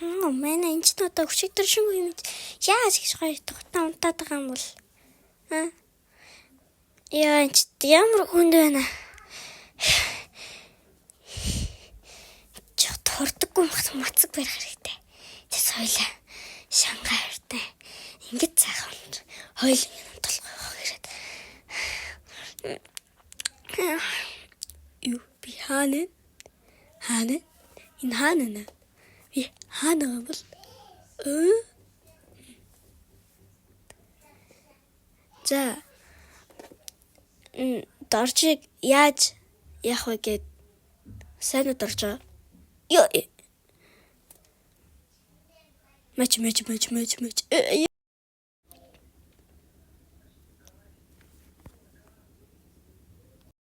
Манай энэ ч одоо өчигдөр шингүй юм. Яаж гэж гоё тухтаа унтаад байгаа юм бол. Яа энэ ямар хүнд байна. Чот хордоггүй мацаг барих хэрэгтэй. Тэс хойлоо. Шангай хайртай. Ингэж цаахан. Хойл ингэ толгой хэрэг. Юу би хаана? Энэ хаана? Би хаана бол? За. Доржиг яаж яах вэ гэд сайн уу доржоо? Ёо. Мэч.